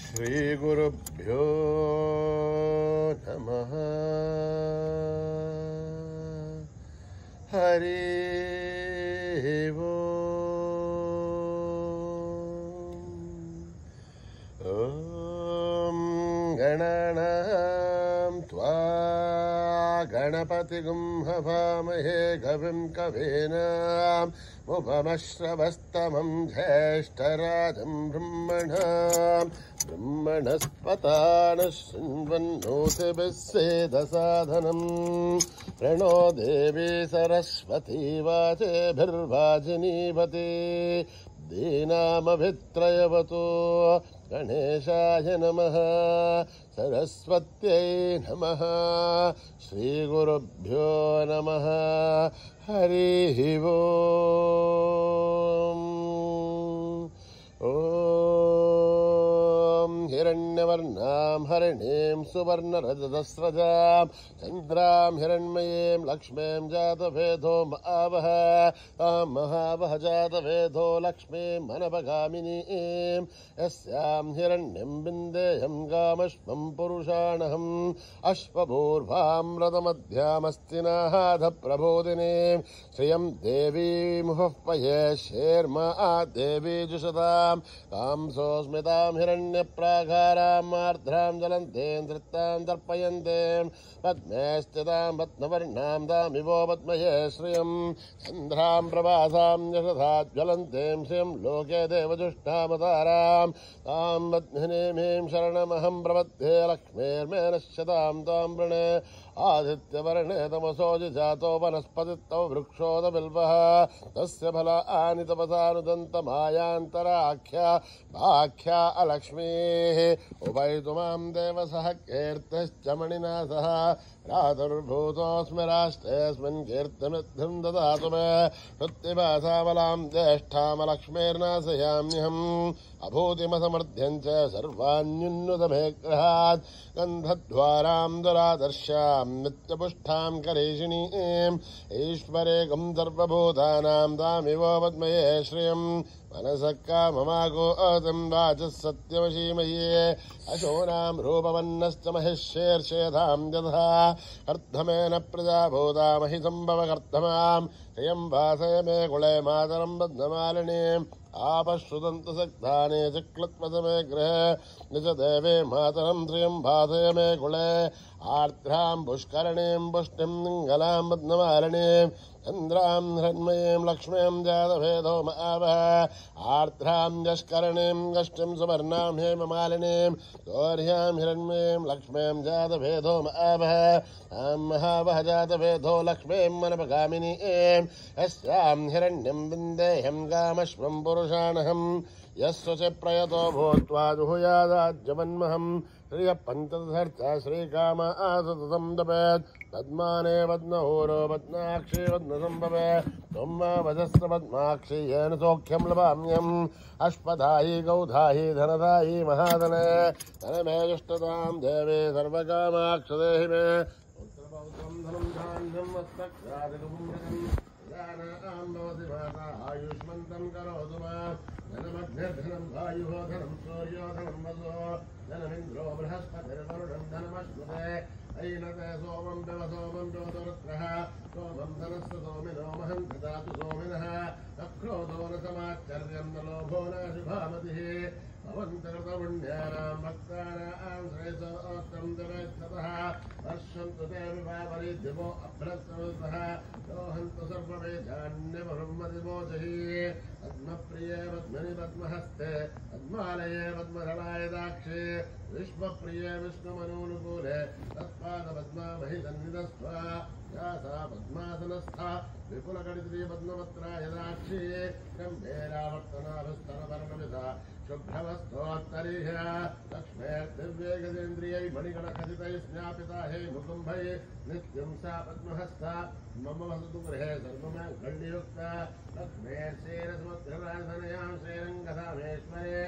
శ్రీ గురుభ్యో నమః. హరి ఓం గణానాం త్వా గణపతిగుం హవామహే కవిం కవీనాం ఉపమశ్రవస్తమం జ్యేష్ఠరాజం బ్రహ్మణస్పతాన శృण्वन्नोतिभिः सेदसाधनं प्रणो देवी सरस्वती वाचेभिर्वाजिनीवती दीनामभित्रयवतु गणेशाय नमः. सरस्वत्यै नमः. श्रीगुरुभ्यो नमः. हरिः ओम्. हिरण्यवर्णां हरिणीं सुवर्णरजतस्रजां चन्द्रां हिरण्मयीं लक्ष्मीं जातवेदो महावह महावह जातवेदो लक्ष्मीं मनपगामिनीं यस्यां हिरण्यं बिन्देयं गामश्वं पुरुषाणहम् अश्वपूर्वां रथमध्यामस्तिनाहाधप्रबोधिनीं श्रियं देवी मुहुःपये शेर्मा देवी जुषतां कांसोऽस्मितां हिरण्यप्राकारां आर्द्रां जलन्तीं धृतां दर्पयन्तीं पद्मे स्थितां पद्मवर्णां दामिवो पद्मये श्रियं चन्द्रां प्रभासां यशसा ज्वलन्तीं श्रियं लोके देवजुष्टामतारां तां पद्मिनीं शरणमहं प्रपद्ये लक्ष्मीर्मे नश्यतां तां वृणे आदित्यवर्णे तमसो जातो वनस्पतित्तौ वृक्षोदबिल्वः तस्य फलानि तपसानुदन्तमायान्तराख्या भाख्या अलक्ष्मीः उपैतु मां देवसः कीर्तिश्च मणिना सह रातुर्भूतोऽस्मि राष्ट्रेऽस्मिन् कीर्तिमिद्धं ददातु मे श्रुतिभासाबलां ज्येष्ठामलक्ष्मीर्नाशयाम्यहम् अभूतिमसमर्थ्यं च सर्वान्युन्नुतमे गृहात् गन्धद्वारां दुरादर्शां नित्यपुष्टां करीषिणीं ईश्वरेकं सर्वभूतानां तामिवो पद्मये श्रियं मनसः काममागोऽतं वाचः सत्यवशीमये अशोनां रूपवन्नश्च महिष्येर्षेधां यथा कर्धमेन प्रजाभूता महि सम्भवकर्धमां श्रियं वासय मे कुले मातरं बद्धमालिनीम् आपश्रुतन्तु सक्तानि चिक्लत्वसमे गृहे निज देवे मातरं श्रियं भासय मे कुले आर्द्रां पुष्करणीं पुष्टिं मङ्गलां बद्धमालिनीं चन्द्रां हिरण्मयीं लक्ष्मीं जातवेदो महावह आर्द्रां यष्करणीं यष्टिं सुवर्णां हेममालिनीं गौर्यां हिरण्मयीं लक्ष्मीं जातवेदो महावह महावह जातवेदो लक्ष्मीं मनपगामिनीं यस्यां हिरण्यं विन्देयं गामश्वं पुरुषाणहम् यस्य च प्रयतो भूत्वा जुहुयादाज्यवन्महम् श्रियपञ्चदशर्चा श्रीकाम आसततं दपेत् पद्माने पद्महूरो पद्माक्षी पद्मसम्भवे त्वं वजस्र पद्माक्षी येन सौख्यं लभाम्यहम् अश्वधायी गौधायी धनदायी महाधने धनमे जुष्टतां देवे सर्वकामाक्षदेहि मे पुत्रपौत्रं धनं धान्यं वस्त्रक्षादिकपुण्यकम् जानां भवति माता आयुष्मन्तं करोतु माम् धनमग्निर्धनं वायुः धनं सूर्यो धनं वसो धनमिन्द्रो बृहस्पतिर्वरुणं धनमश्नुते ऐनते सोमं पिबतोरत्रः सोमं धनस्य सोमिनो महं ददातु सोमिनः अक्रोधो न समाश्चर्यं न लोभो न शुभामतिः भवन्तर्तपुण्यानां भक्तानां श्रेयसोत्तरं जवेत्ततः वर्षन्तु ते विभावरिद्धिवो अभ्रस्तवतः दोहन्तु सर्ववेदान्यब्रह्मदिवोचहि पद्मप्रिये पद्मनि पद्महस्ते पद्मालये पद्मधराय दाक्षे विश्वप्रिये विष्णुमनूनुकूले तत्पादपद्मामहि सन्निधस्त्वा या सा पद्मासनस्था विपुलकटित्री पद्मपत्राय दाक्षी गम्भीरावर्तनाभिस्तनपर्णविधा शुभ्रवस्तोत्तरीह लक्ष्मेर्दिव्यैकदेन्द्रियै मणिगणखचितैः स्नापिता हे मुकुम्भैः नित्यं सा पद्महस्ता मम वसतु गृहे सर्वमङ्गल्ययुक्ता लक्ष्मेर्षेरसमुद्रराजधनयां श्रीरङ्गधामेश्वरे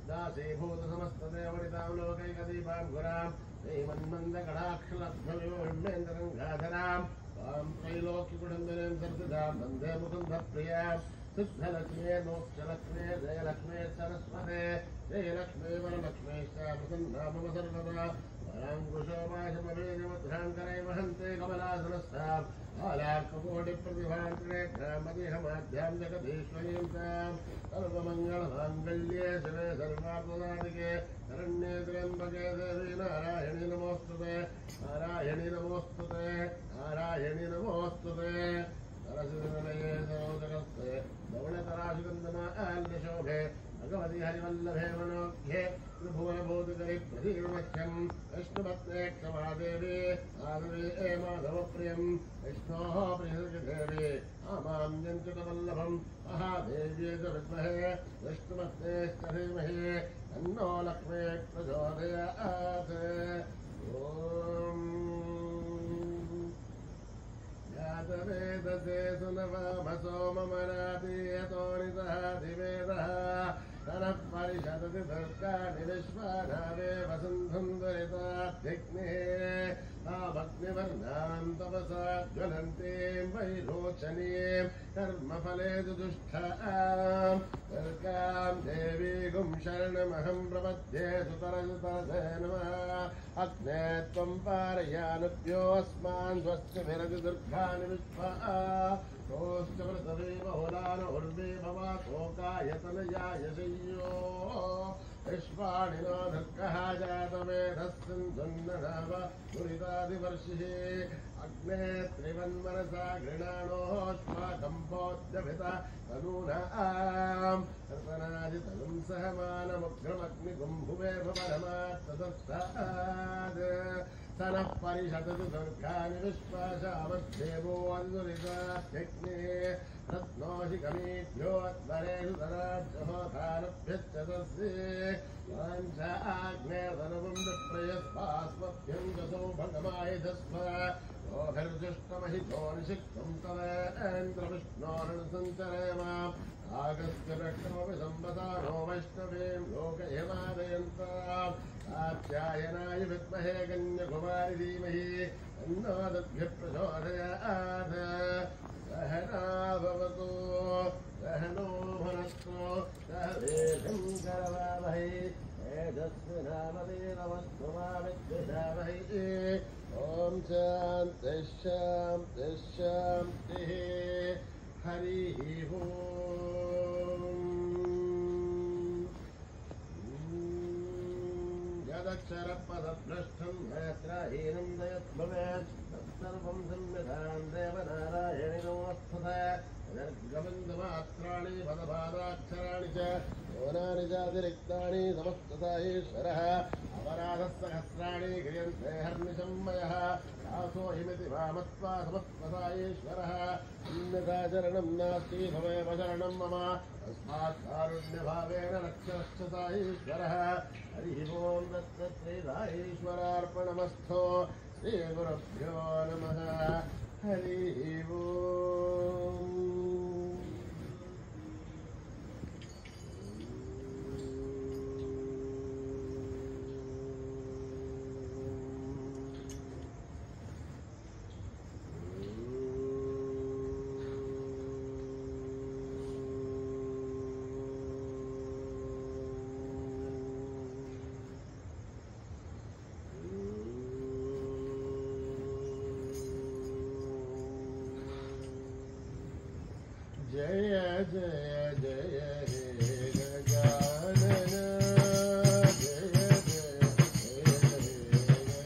दासीभूतसमस्तदेवनितां लोकैकदीपां गुरां श्रीमन्मन्दकटाक्षलब्धविवण्मेन्द्ररङ्गाधरां त्वां त्रैलोक्यकुटुम्बिनीं सर्वदा वन्दे मुकुन्दप्रियां सिद्धलक्ष्मी मोक्षलक्ष्मी जयलक्ष्मी सरस्वते जयलक्ष्मी वरलक्ष्मी प्रसन्ना मम सर्वदा वराङ्कुशोमाशमवेदिमुद्राङ्करै वहन्ते कमलासनस्ताम् आलार्ककोटिप्रतिभान्त्रिनेत्रामदेहमाध्यां जगदीश्वरीं तां सर्वमङ्गलमाङ्गल्ये शिवे सर्वार्थसाधिके शरण्ये त्र्यम्बके देवी नारायणी नमोस्तुते नारायणी नमोस्तुते नारायणी नमोस्तुते सरस्वतीनिलये सरोजगस्ते धवलतराशुगन्धमाल्यशोभे भगवति हरिवल्लभे मनोज्ञे त्रिभुवनभूतिकरि प्रदीर्मख्यं विष्णुपत्ने क्षमादेवी आदवे माधवप्रियं विष्णोः प्रियदेवी आमाम्यञ्चितवल्लभं महादेव्यै च विद्महे विष्णुपत्ने च धीमहि तन्नो लक्ष्मी प्रचोदयात् ॐ यातवेदसे सुनवामसो ममरातीयतो नितः दिवेदः तनः परिषदति दुर्गाणि विश्वानावे वसन्धं दुरिताधिग्निः तामग्निवर्णां तपसा ज्वलन्तीं वैरोचनीं कर्मफले दुष्टां दुर्गां देवीगुं शरणमहं प्रपद्ये सुतरसुतरसे नमः अग्ने त्वं पारयानुभ्योऽस्मान् स्वस्तिभिरति दुर्गाणि विश्वा ोश्चवृतवेमहुलान उर्वे भवातोकायतनयाय शय्यो विश्वाणिनो धर्कः जातवेधस्सिन्धुन्ननाव दुरितादिवर्षिः अग्ने त्रिवन्मनसा गृणाणोऽस्माकम्पोद्यभिता तनूनाम् कर्तनादितनुं सहमानमुग्रमग्निगुम्भुवे भवरमात्तदस्ताद् तनः परिषदति दुर्गाणि विश्वासामध्येवो अनुरितात्यग्ने रत्नोऽधिगमेभ्योऽध्वरेषु धराढ्यहोधानभ्यश्च तस्ये वाञ्छाग्ने तनुवं विप्रयस्वास्मभ्यं च सौभगमायधस्व योभिर्जुष्टमहितो निषिक्तं तवेन्द्रविष्णोरणसञ्चरेम आगस्य रक्षमपि सम्पदानो वैष्णवीं लोकयमादयन्ताम् कात्यायनाय विद्महे कन्याकुमारी धीमहि तन्नो दद्भिः प्रचोदयात् सहना भवतु सहनो भुनक्तु सह वीर्यं करवावहै तेजस्विनामधीरमस्तु मा विद्विषावहै ॐ शान्तिः शान्तिः शान्तिः हरिः यदक्षरपदभ्रष्टं नेत्रहीनं दयद्भवेत् तत्सर्वं संविधां देवनारायणि नमोऽस्तुते निर्गमन्दमात्राणि पदपादाक्षराणि च योनानि चातिरिक्तानि समस्तता ईश्वरः अपराधसहस्राणि क्रियन्ते हर्निशं मयः दासोऽहिमिति वामत्वा समस्तता ईश्वरः अन्यथा शरणं नास्ति भवेम शरणं मम तस्मात् कारुण्यभावेन रक्षरक्षसा ईश्वरः हरिः ॐ दत्तश्रीधा ईश्वरार्पणमस्तु श्रीगुरुभ्यो नमः हरिः ॐ जय जय जय हे गजानन जय जय जय हे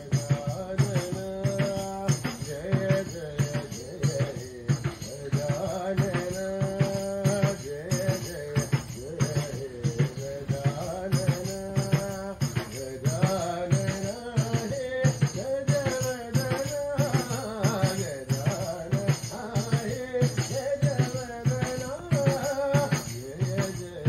गजानन जय जय जय हे गजानन जय जय जय हे गजानन गजानन हे गजवदन गजानन हे गजवदन जय जय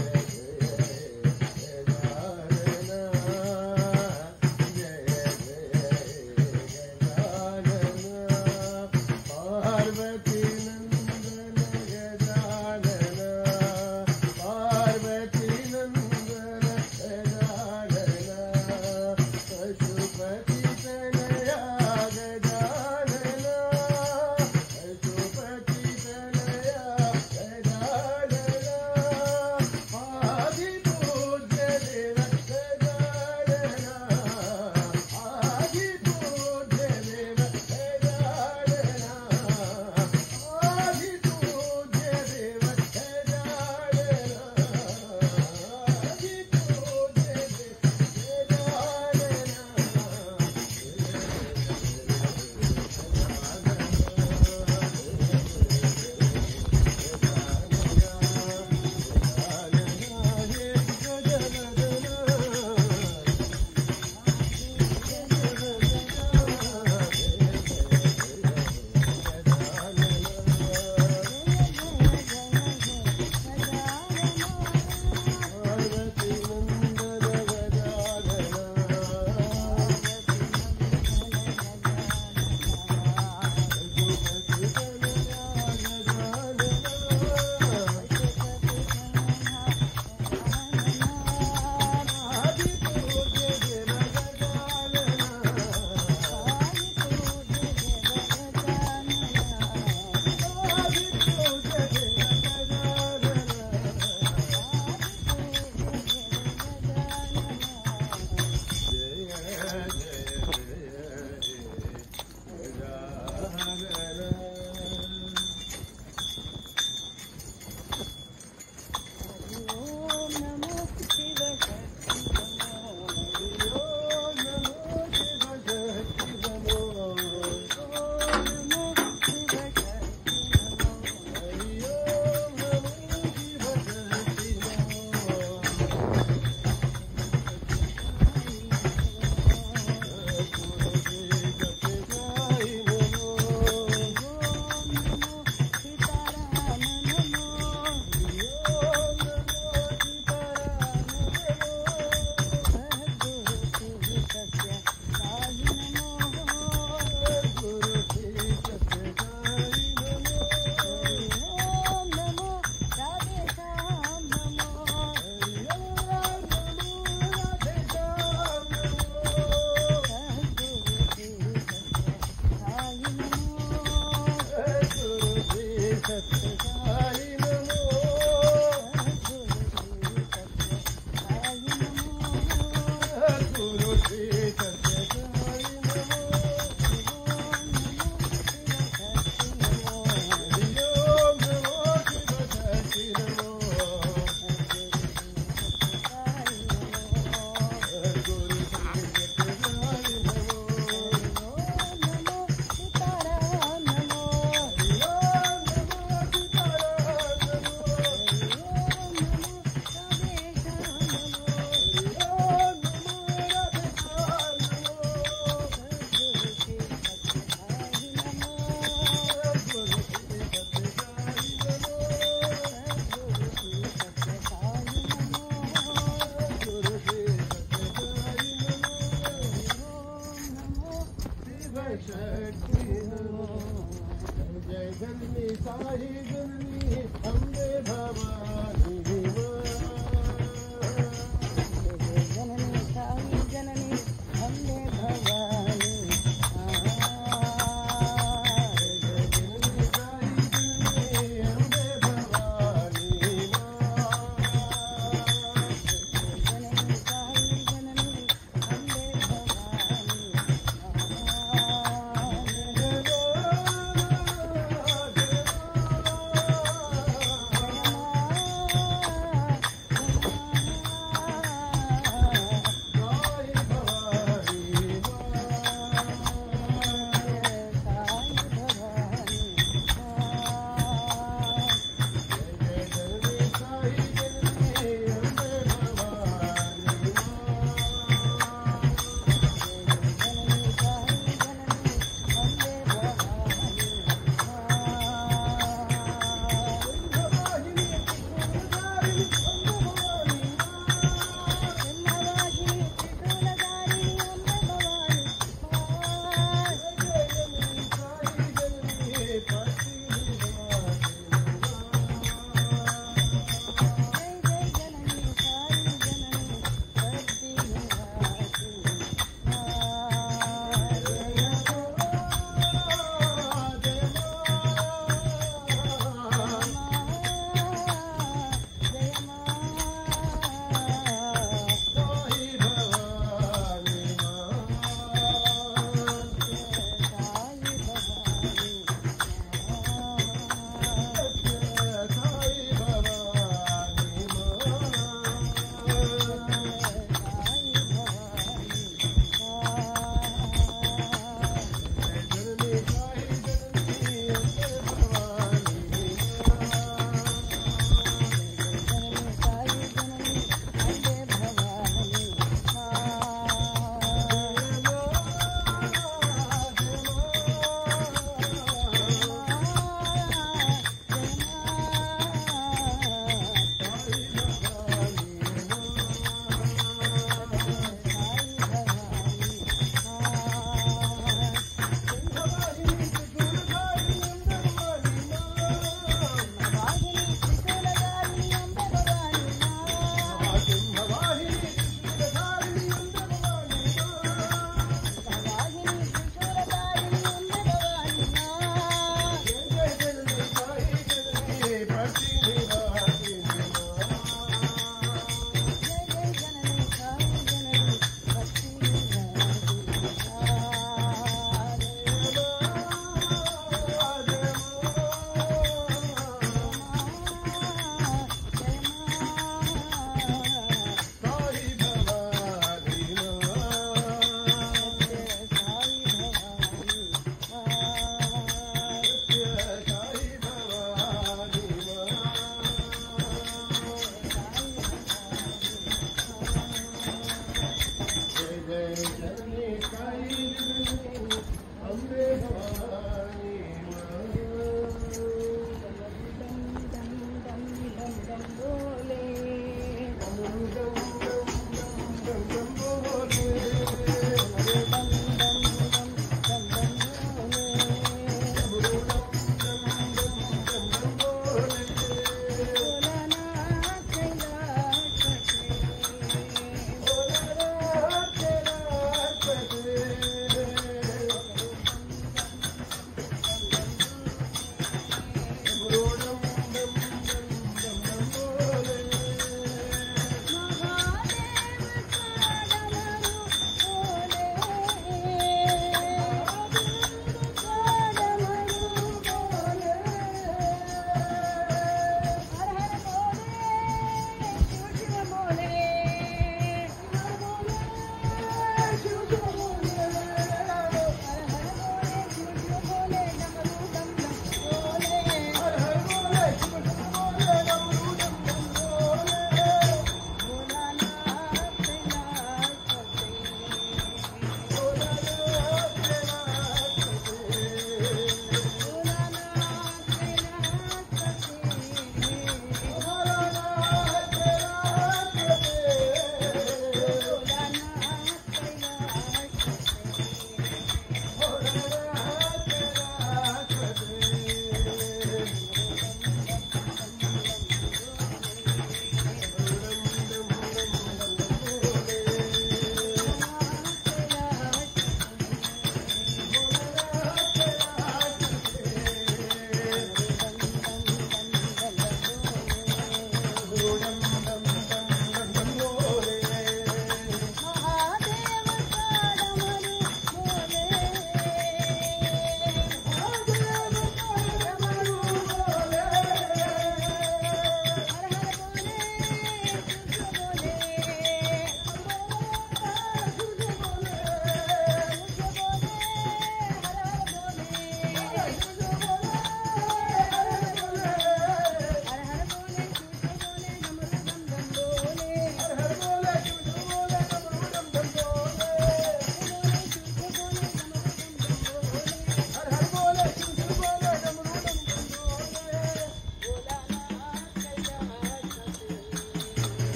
जननी साई जननी अम्बे भवानी जननी साई जननी अम्बे भवानी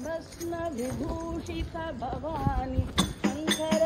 भस्म विभूषित भवानी शंकर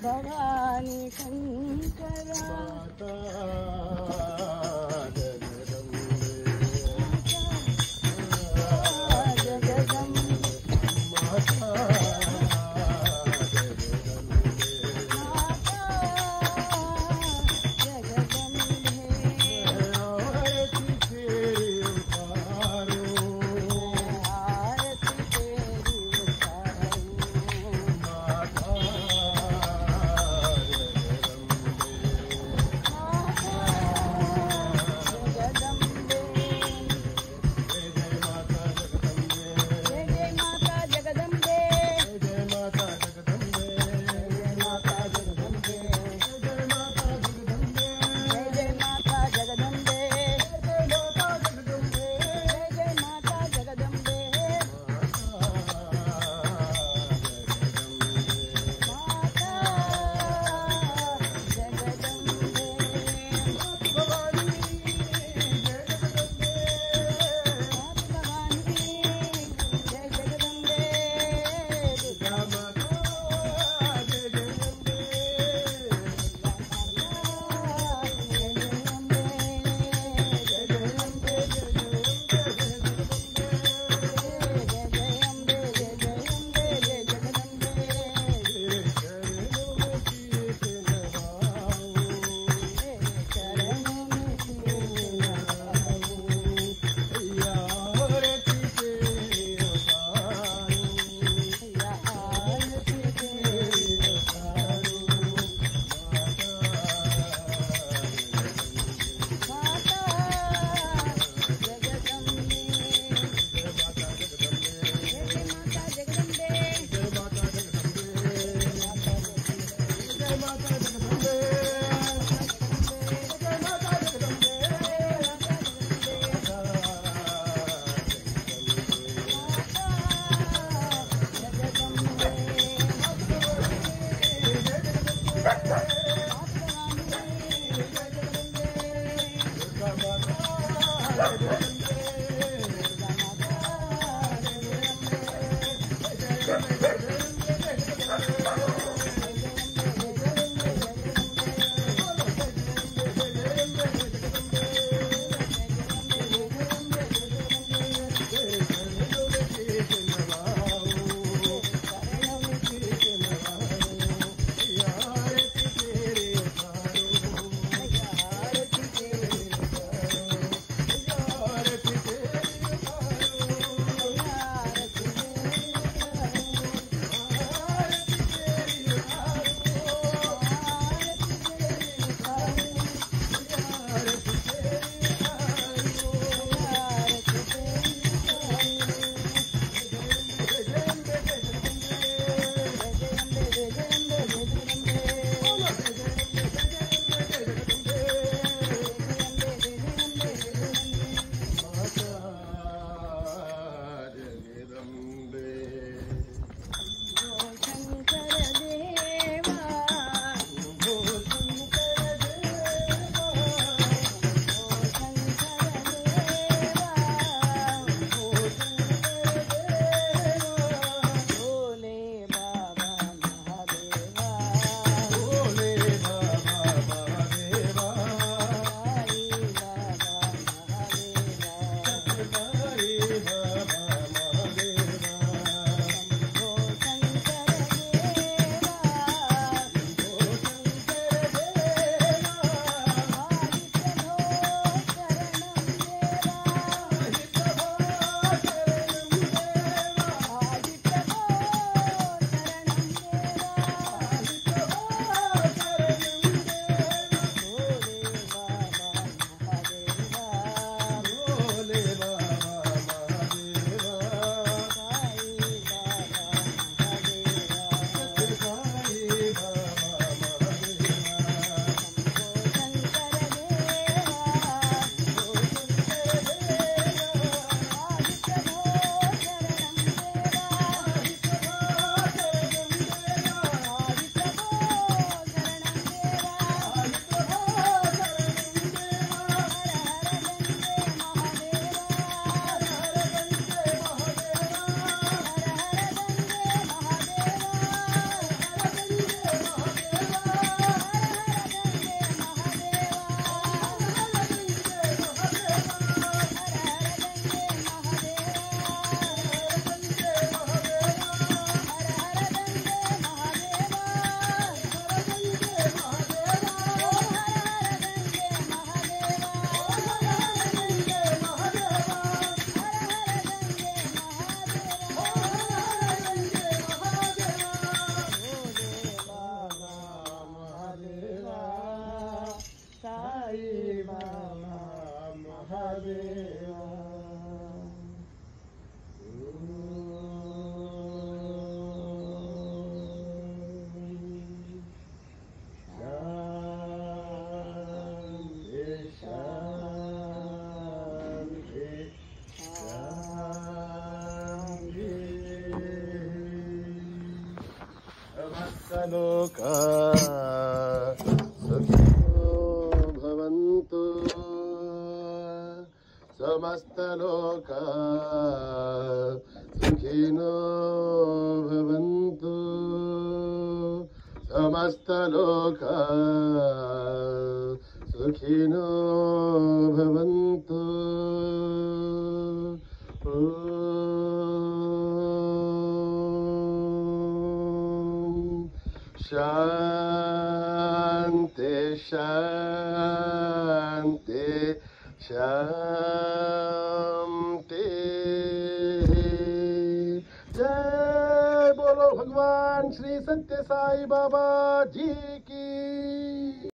भवानी शंकर देवा लोका सुखिनो भवन्तु समस्तलोका सुखिनो भवन्तु समस्तलोका सुखिनो भवन्तु शांति शांति शांति। जय बोलो भगवान श्री सत्य साई बाबा जी की।